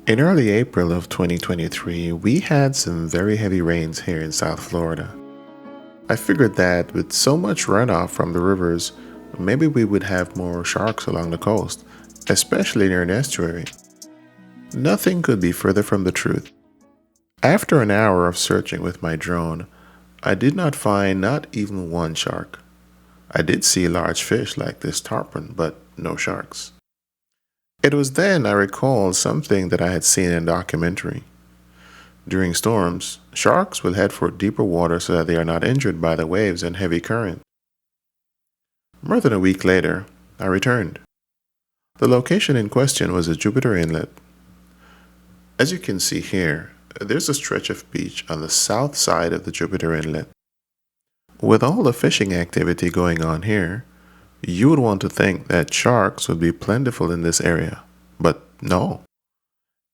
In early April of 2023, we had some very heavy rains here in South Florida. I figured that with so much runoff from the rivers, maybe we would have more sharks along the coast, especially near an estuary. Nothing could be further from the truth. After an hour of searching with my drone, I did not find not even one shark. I did see large fish like this tarpon, but no sharks. It was then I recalled something that I had seen in a documentary. During storms, sharks will head for deeper water so that they are not injured by the waves and heavy current. More than a week later, I returned. The location in question was a Jupiter Inlet. As you can see here, there's a stretch of beach on the south side of the Jupiter Inlet. With all the fishing activity going on here, you would want to think that sharks would be plentiful in this area, but no.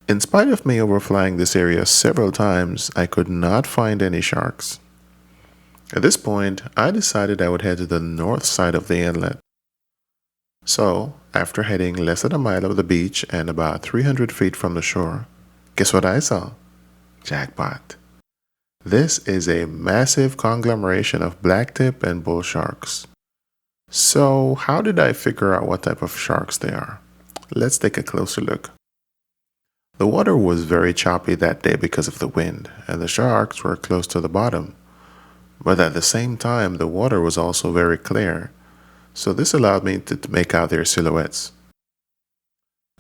In spite of me overflying this area several times, I could not find any sharks. At this point, I decided I would head to the north side of the inlet. So, after heading less than a mile of the beach and about 300 feet from the shore, guess what I saw? Jackpot. This is a massive conglomeration of blacktip and bull sharks. So, how did I figure out what type of sharks they are? Let's take a closer look. The water was very choppy that day because of the wind, and the sharks were close to the bottom. But at the same time, the water was also very clear, so this allowed me to make out their silhouettes.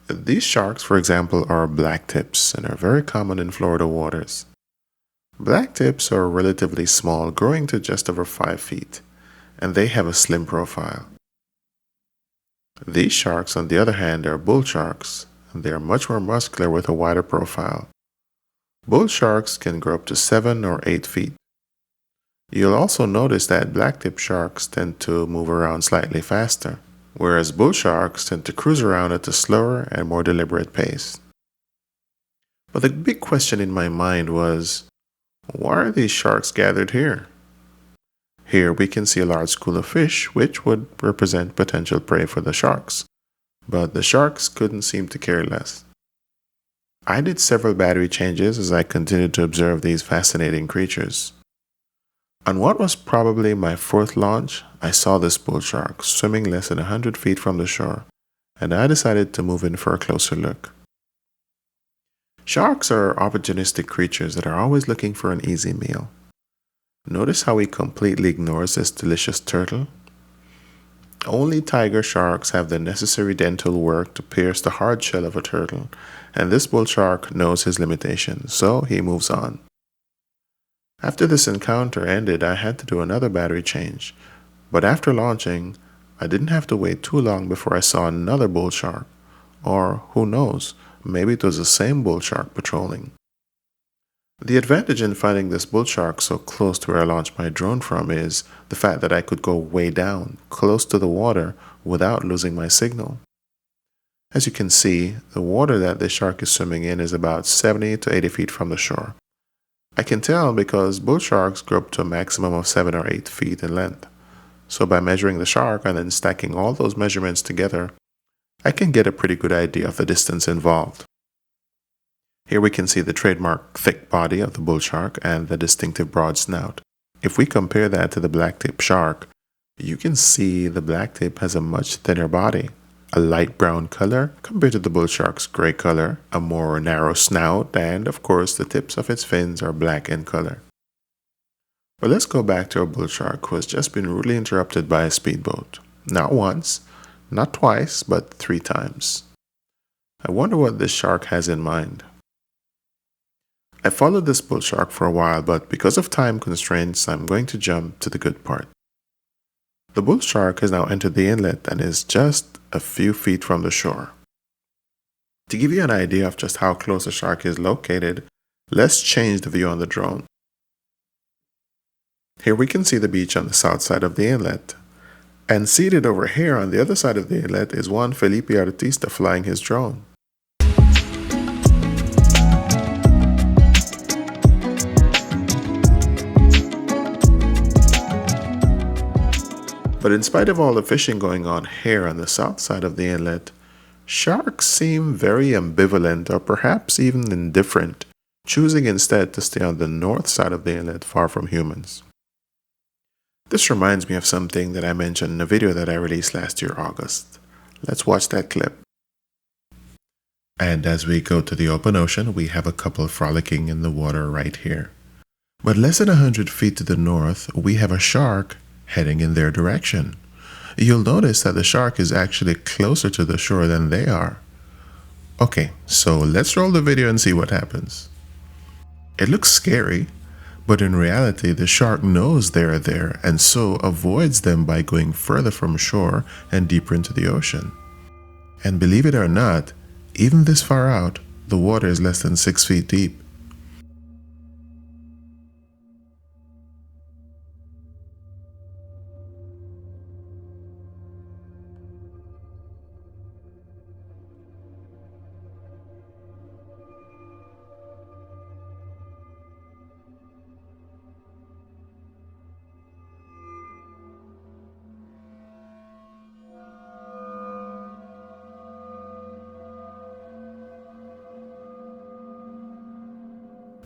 These sharks, for example, are blacktips and are very common in Florida waters. Blacktips are relatively small, growing to just over 5 feet, and they have a slim profile. These sharks, on the other hand, are bull sharks, and they are much more muscular with a wider profile. Bull sharks can grow up to 7 or 8 feet. You'll also notice that blacktip sharks tend to move around slightly faster, whereas bull sharks tend to cruise around at a slower and more deliberate pace. But the big question in my mind was, why are these sharks gathered here? Here we can see a large school of fish, which would represent potential prey for the sharks. But the sharks couldn't seem to care less. I did several battery changes as I continued to observe these fascinating creatures. On what was probably my fourth launch, I saw this bull shark swimming less than 100 feet from the shore, and I decided to move in for a closer look. Sharks are opportunistic creatures that are always looking for an easy meal. Notice how he completely ignores this delicious turtle? Only tiger sharks have the necessary dental work to pierce the hard shell of a turtle, and this bull shark knows his limitations, so he moves on. After this encounter ended, I had to do another battery change, but after launching, I didn't have to wait too long before I saw another bull shark, or who knows, maybe it was the same bull shark patrolling. The advantage in finding this bull shark so close to where I launched my drone from is the fact that I could go way down, close to the water, without losing my signal. As you can see, the water that this shark is swimming in is about 70 to 80 feet from the shore. I can tell because bull sharks grow up to a maximum of 7 or 8 feet in length. So by measuring the shark and then stacking all those measurements together, I can get a pretty good idea of the distance involved. Here we can see the trademark thick body of the bull shark and the distinctive broad snout. If we compare that to the blacktip shark, you can see the blacktip has a much thinner body, a light brown color compared to the bull shark's gray color, a more narrow snout, and of course the tips of its fins are black in color. But let's go back to our bull shark who has just been rudely interrupted by a speedboat. Not once, not twice, but 3 times. I wonder what this shark has in mind. I followed this bull shark for a while, but because of time constraints, I'm going to jump to the good part. The bull shark has now entered the inlet and is just a few feet from the shore. To give you an idea of just how close the shark is located, let's change the view on the drone. Here we can see the beach on the south side of the inlet. And seated over here on the other side of the inlet is one Felipe Artista flying his drone. But in spite of all the fishing going on here on the south side of the inlet, Sharks seem very ambivalent or perhaps even indifferent, choosing instead to stay on the north side of the inlet far from humans. This reminds me of something that I mentioned in a video that I released last year, August. Let's watch that clip. And as we go to the open ocean, we have a couple frolicking in the water right here. But less than 100 feet to the north, we have a shark heading in their direction. You'll notice that the shark is actually closer to the shore than they are. Okay, so let's roll the video and see what happens. It looks scary, but in reality the shark knows they are there and so avoids them by going further from shore and deeper into the ocean. And believe it or not, even this far out, the water is less than 6 feet deep.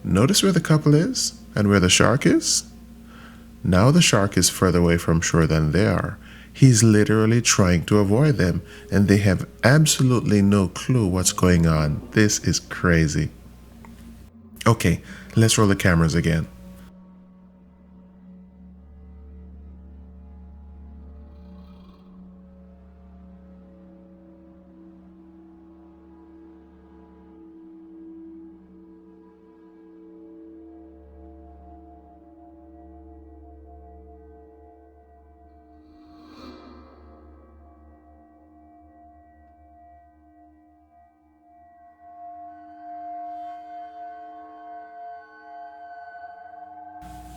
Notice where the couple is and where the shark is? Now the shark is further away from shore than they are. He's literally trying to avoid them and they have absolutely no clue what's going on. This is crazy. Okay, let's roll the cameras again.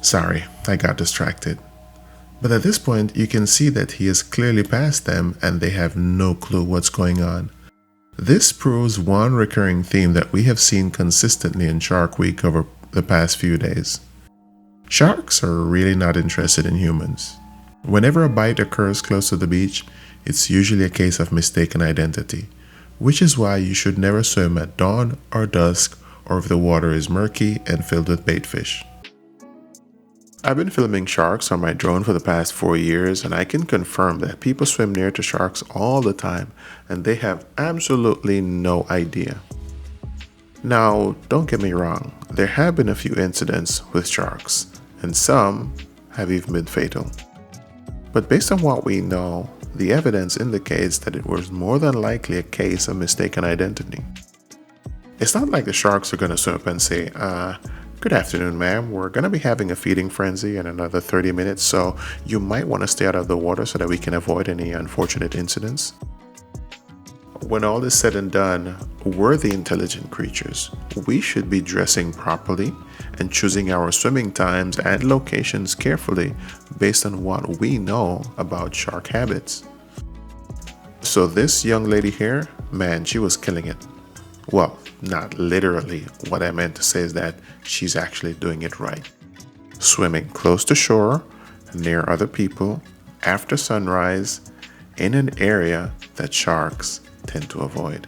Sorry, I got distracted. But at this point, you can see that he is clearly past them and they have no clue what's going on. This proves one recurring theme that we have seen consistently in Shark Week over the past few days. Sharks are really not interested in humans. Whenever a bite occurs close to the beach, it's usually a case of mistaken identity, which is why you should never swim at dawn or dusk or if the water is murky and filled with bait fish. I've been filming sharks on my drone for the past 4 years and I can confirm that people swim near to sharks all the time and they have absolutely no idea. Now, don't get me wrong, there have been a few incidents with sharks and some have even been fatal. But based on what we know, the evidence indicates that it was more than likely a case of mistaken identity. It's not like the sharks are going to swim up and say, good afternoon, ma'am. We're going to be having a feeding frenzy in another 30 minutes, so you might want to stay out of the water so that we can avoid any unfortunate incidents. When all is said and done, we're the intelligent creatures. We should be dressing properly and choosing our swimming times and locations carefully based on what we know about shark habits. So this young lady here, man, she was killing it. Well, not literally. What I meant to say is that she's actually doing it right. Swimming close to shore, near other people, after sunrise, in an area that sharks tend to avoid.